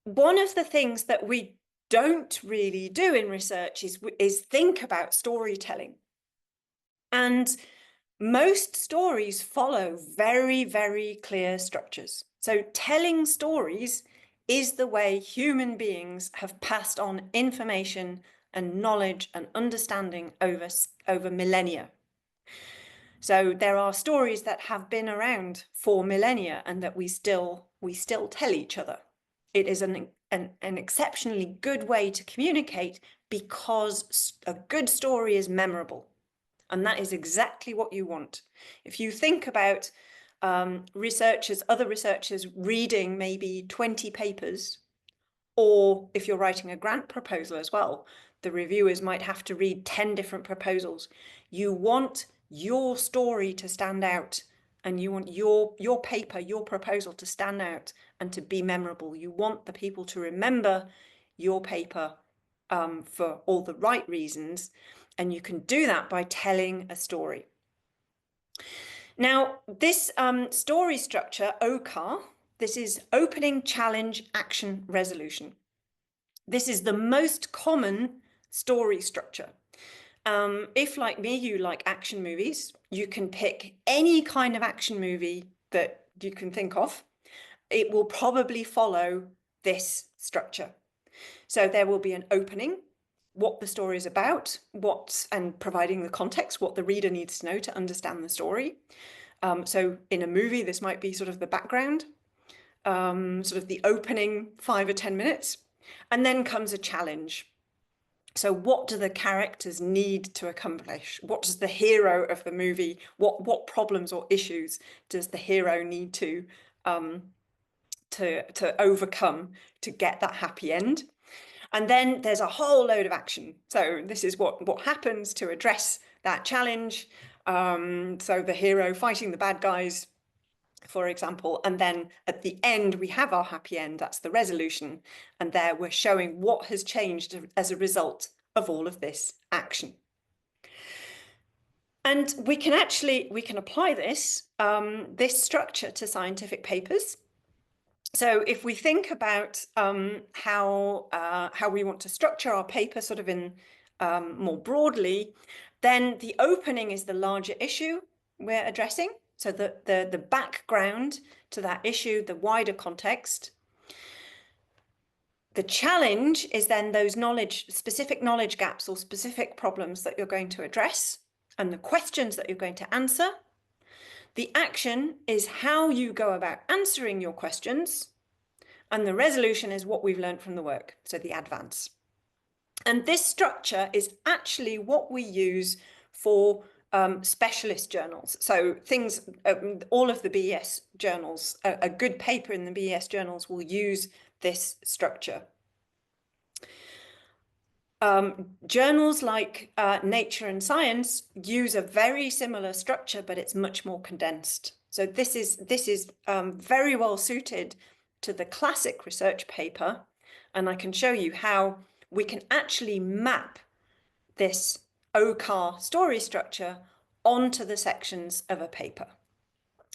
one of the things that we don't really do in research is think about storytelling. And most stories follow very, very clear structures. So telling stories is the way human beings have passed on information and knowledge and understanding over millennia. So there are stories that have been around for millennia and that we still tell each other. It is an exceptionally good way to communicate because a good story is memorable. And that is exactly what you want. If you think about other researchers reading maybe 20 papers, or if you're writing a grant proposal as well, the reviewers might have to read 10 different proposals. You want your story to stand out, and you want your paper, your proposal to stand out and to be memorable. You want the people to remember your paper for all the right reasons, and you can do that by telling a story. Now, this story structure, OCAR, this is opening, challenge, action, resolution. This is the most common story structure. If, like me, you like action movies, you can pick any kind of action movie that you can think of. It will probably follow this structure. So there will be an opening, what the story is about, and providing the context, what the reader needs to know to understand the story. So in a movie, this might be sort of the background, sort of the opening 5 or 10 minutes. And then comes a challenge. So what do the characters need to accomplish? What does the hero of the movie, what problems or issues does the hero need to overcome to get that happy end? And then there's a whole load of action. So this is what happens to address that challenge. So the hero fighting the bad guys, for example, and then at the end we have our happy end. That's the resolution, and there we're showing what has changed as a result of all of this action. And we can apply this this structure to scientific papers. So if we think about how we want to structure our paper sort of in more broadly, then the opening is the larger issue we're addressing. So the background to that issue, the wider context. The challenge is then those specific knowledge gaps or specific problems that you're going to address and the questions that you're going to answer. The action is how you go about answering your questions. And the resolution is what we've learned from the work, so the advance. And this structure is actually what we use for specialist journals. So things, all of the BES journals, a good paper in the BES journals will use this structure. Journals like Nature and Science use a very similar structure, but it's much more condensed. So this is very well suited to the classic research paper, and I can show you how we can actually map this OCAR story structure onto the sections of a paper.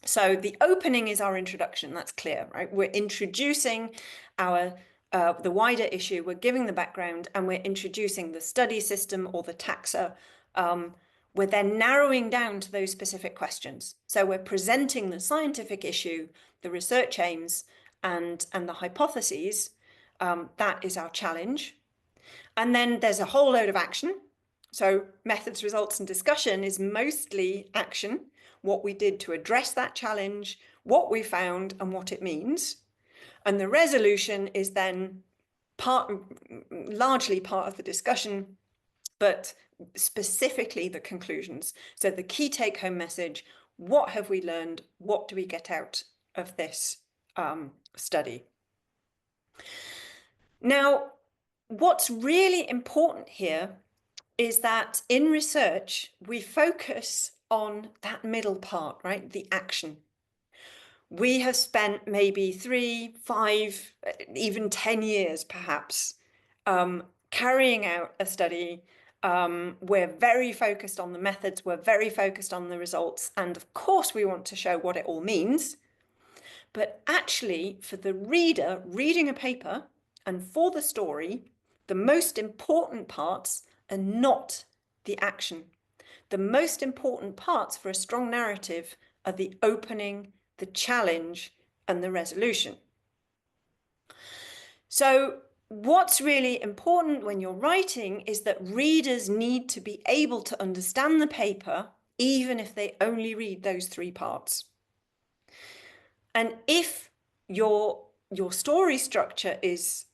So the opening is our introduction, that's clear, right? We're introducing our the wider issue, we're giving the background, and we're introducing the study system or the taxa. We're then narrowing down to those specific questions. So we're presenting the scientific issue, the research aims, and the hypotheses. That is our challenge. And then there's a whole load of action. So methods, results, and discussion is mostly action, what we did to address that challenge, what we found, and what it means. And the resolution is then largely part of the discussion, but specifically the conclusions. So the key take-home message, what have we learned? What do we get out of this study? Now, what's really important here is that in research, we focus on that middle part, right? The action. We have spent maybe 3, 5, even 10 years, perhaps, carrying out a study. We're very focused on the methods. We're very focused on the results. And of course, we want to show what it all means. But actually, for the reader reading a paper, And for the story, the most important parts are not the action. The most important parts for a strong narrative are the opening, the challenge, and the resolution. So what's really important when you're writing is that readers need to be able to understand the paper, even if they only read those three parts. And if your story structure is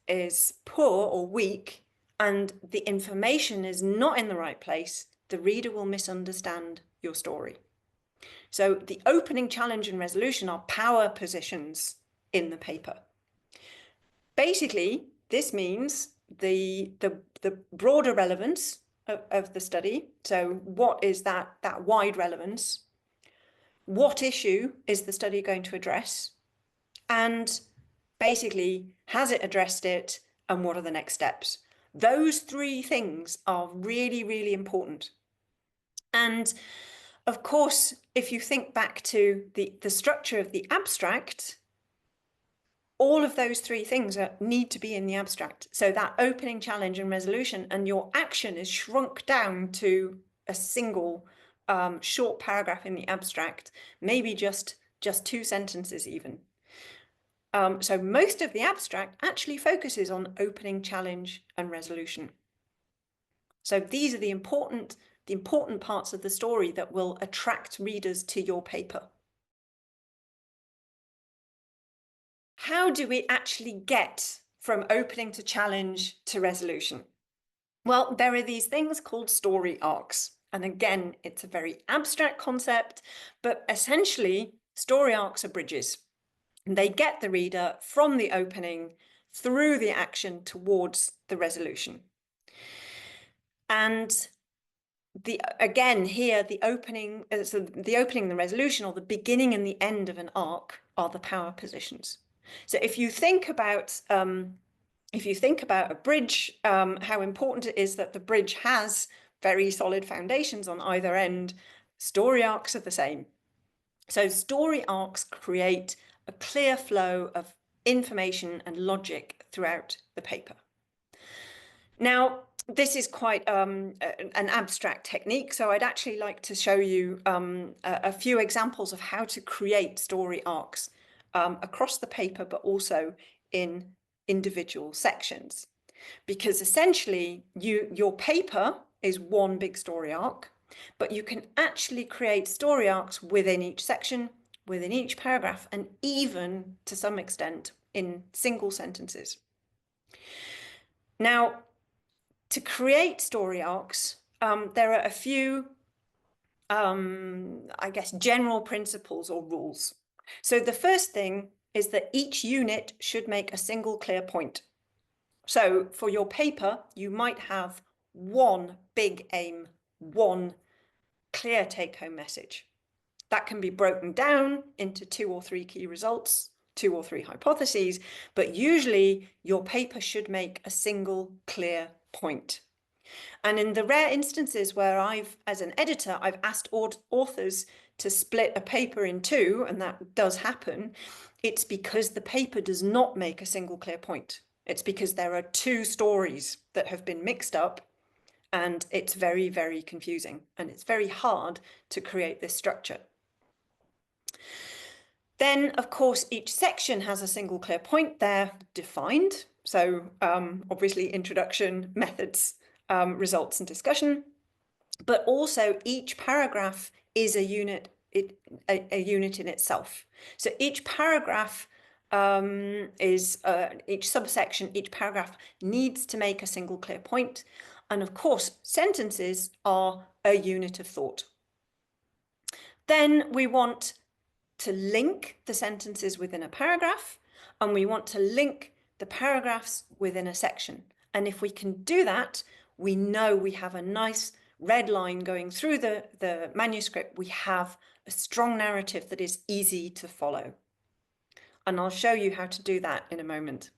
poor or weak, and the information is not in the right place, the reader will misunderstand your story. So the opening, challenge, and resolution are power positions in the paper. Basically, this means the broader relevance of the study. So what is that wide relevance? What issue is the study going to address? And basically, has it addressed it, and what are the next steps? Those three things are really, really important. And of course, if you think back to the structure of the abstract, all of those three things need to be in the abstract. So that opening, challenge, and resolution, and your action is shrunk down to a single short paragraph in the abstract, maybe just 2 sentences even. So most of the abstract actually focuses on opening, challenge, and resolution. So these are the important parts of the story that will attract readers to your paper. How do we actually get from opening to challenge to resolution? Well, there are these things called story arcs. And again, it's a very abstract concept, but essentially story arcs are bridges. They get the reader from the opening through the action towards the resolution. And again here, the opening, so the opening and the resolution, or the beginning and the end of an arc, are the power positions. So if you think about a bridge, how important it is that the bridge has very solid foundations on either end, story arcs are the same. So story arcs create a clear flow of information and logic throughout the paper. Now, this is quite an abstract technique, so I'd actually like to show you a few examples of how to create story arcs across the paper, but also in individual sections. Because essentially, your paper is one big story arc, but you can actually create story arcs within each section, within each paragraph, and even to some extent in single sentences. Now, to create story arcs, there are a few, I guess, general principles or rules. So the first thing is that each unit should make a single clear point. So for your paper, you might have one big aim, one clear take-home message. That can be broken down into 2 or 3 key results, 2 or 3 hypotheses, but usually your paper should make a single clear point. And in the rare instances where as an editor, I've asked authors to split a paper in 2, and that does happen, it's because the paper does not make a single clear point. It's because there are 2 stories that have been mixed up, and it's very, very confusing, and it's very hard to create this structure. Then, of course, each section has a single clear point there defined. So obviously introduction, methods, results, and discussion. But also each paragraph is a unit, a unit in itself. So each paragraph is, each subsection, each paragraph needs to make a single clear point. And of course, sentences are a unit of thought. Then we want to link the sentences within a paragraph, and we want to link the paragraphs within a section. And if we can do that, we know we have a nice red line going through the manuscript. We have a strong narrative that is easy to follow. And I'll show you how to do that in a moment.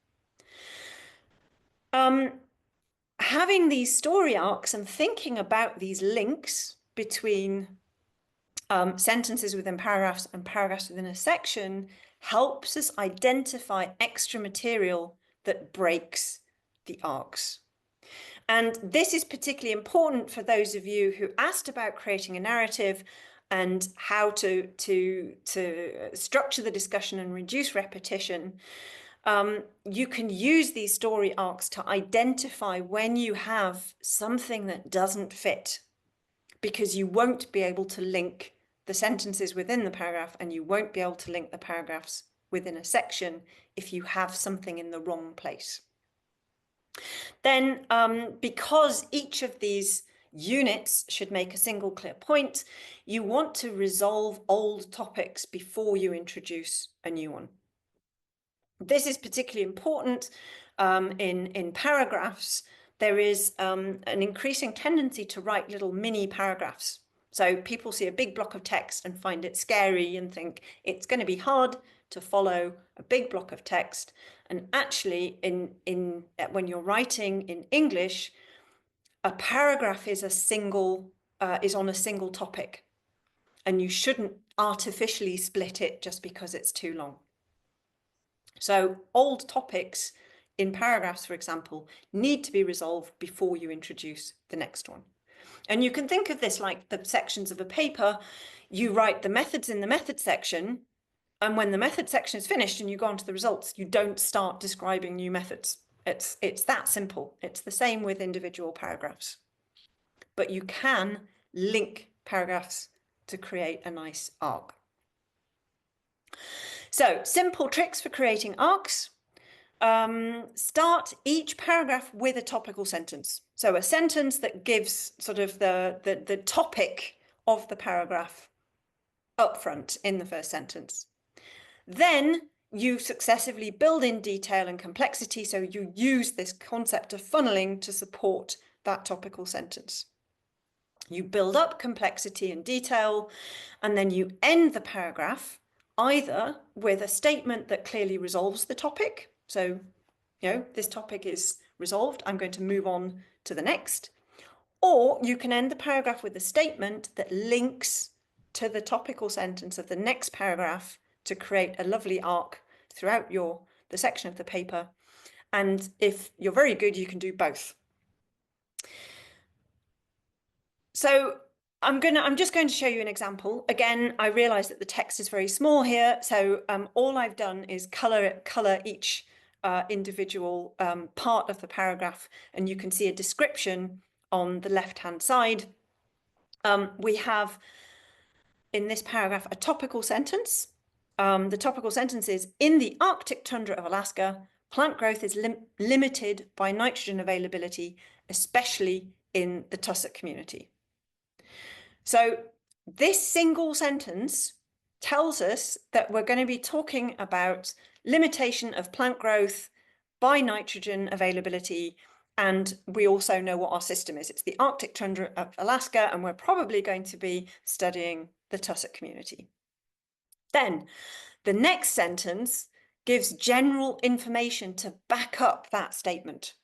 Having these story arcs and thinking about these links between sentences within paragraphs and paragraphs within a section helps us identify extra material that breaks the arcs. And this is particularly important for those of you who asked about creating a narrative and how to structure the discussion and reduce repetition. You can use these story arcs to identify when you have something that doesn't fit, because you won't be able to link the sentences within the paragraph, and you won't be able to link the paragraphs within a section if you have something in the wrong place. Then, because each of these units should make a single clear point, you want to resolve old topics before you introduce a new one. This is particularly important in paragraphs. There is an increasing tendency to write little mini paragraphs. So people see a big block of text and find it scary and think it's going to be hard to follow a big block of text. And actually, when you're writing in English, a paragraph is on a single topic, and you shouldn't artificially split it just because it's too long. So old topics in paragraphs, for example, need to be resolved before you introduce the next one. And you can think of this like the sections of a paper. You write the methods in the method section, and when the method section is finished and you go on to the results, you don't start describing new methods. It's that simple. It's the same with individual paragraphs. But you can link paragraphs to create a nice arc. So, simple tricks for creating arcs. Start each paragraph with a topical sentence. So a sentence that gives sort of the topic of the paragraph up front in the first sentence. Then you successively build in detail and complexity, so you use this concept of funneling to support that topical sentence. You build up complexity and detail, and then you end the paragraph either with a statement that clearly resolves the topic. So, this topic is resolved, I'm going to move on to the next. Or you can end the paragraph with a statement that links to the topical sentence of the next paragraph to create a lovely arc throughout the section of the paper. And if you're very good, you can do both. So I'm just going to show you an example. Again, I realize that the text is very small here, so all I've done is color each individual part of the paragraph, and you can see a description on the left-hand side. We have in this paragraph a topical sentence. The topical sentence is, in the Arctic tundra of Alaska, plant growth is limited by nitrogen availability, especially in the tussock community. So this single sentence tells us that we're going to be talking about limitation of plant growth by nitrogen availability. And we also know what our system is. It's the Arctic tundra of Alaska, and we're probably going to be studying the tussock community. Then the next sentence gives general information to back up that statement.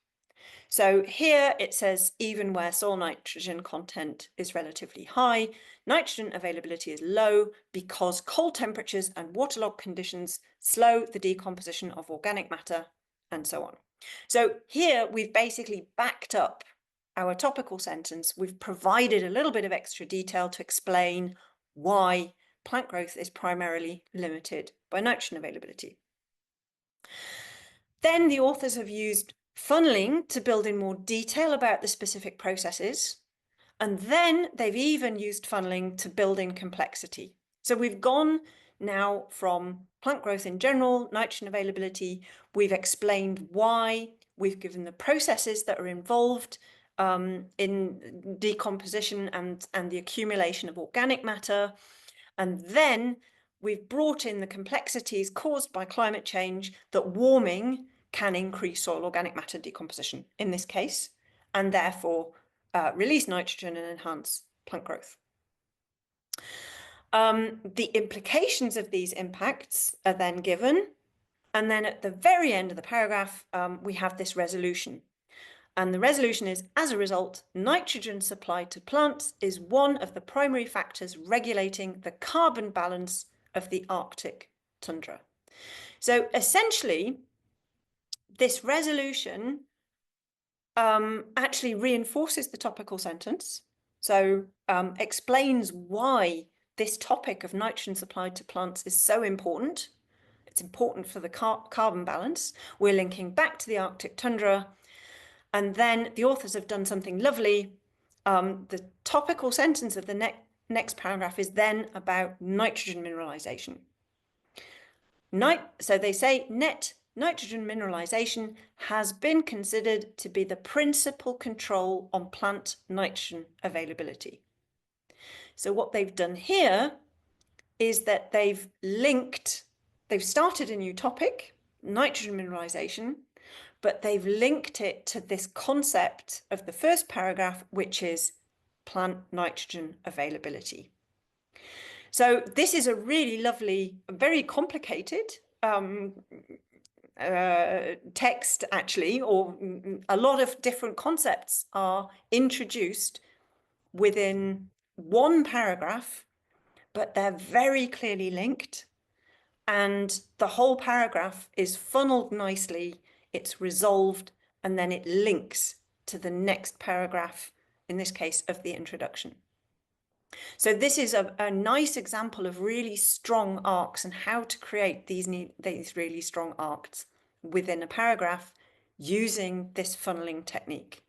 So here it says, even where soil nitrogen content is relatively high, nitrogen availability is low because cold temperatures and waterlogged conditions slow the decomposition of organic matter, and so on. So here we've basically backed up our topical sentence. We've provided a little bit of extra detail to explain why plant growth is primarily limited by nitrogen availability. Then the authors have used funneling to build in more detail about the specific processes. And then they've even used funneling to build in complexity. So we've gone now from plant growth in general, nitrogen availability, we've explained why, we've given the processes that are involved in decomposition and the accumulation of organic matter. And then we've brought in the complexities caused by climate change, that warming can increase soil organic matter decomposition in this case, and therefore release nitrogen and enhance plant growth. The implications of these impacts are then given, and then at the very end of the paragraph, we have this resolution. And the resolution is, as a result, nitrogen supply to plants is one of the primary factors regulating the carbon balance of the Arctic tundra. So essentially, this resolution actually reinforces the topical sentence. So explains why this topic of nitrogen supplied to plants is so important. It's important for the carbon balance. We're linking back to the Arctic tundra. And then the authors have done something lovely. The topical sentence of the next paragraph is then about nitrogen mineralization. So they say net nitrogen mineralization has been considered to be the principal control on plant nitrogen availability. So what they've done here is that they've started a new topic, nitrogen mineralization, but they've linked it to this concept of the first paragraph, which is plant nitrogen availability. So this is a really lovely, very complicated text, actually, or a lot of different concepts are introduced within one paragraph, but they're very clearly linked. And the whole paragraph is funneled nicely, it's resolved, and then it links to the next paragraph, in this case, of the introduction. So this is a nice example of really strong arcs and how to create these really strong arcs within a paragraph using this funneling technique.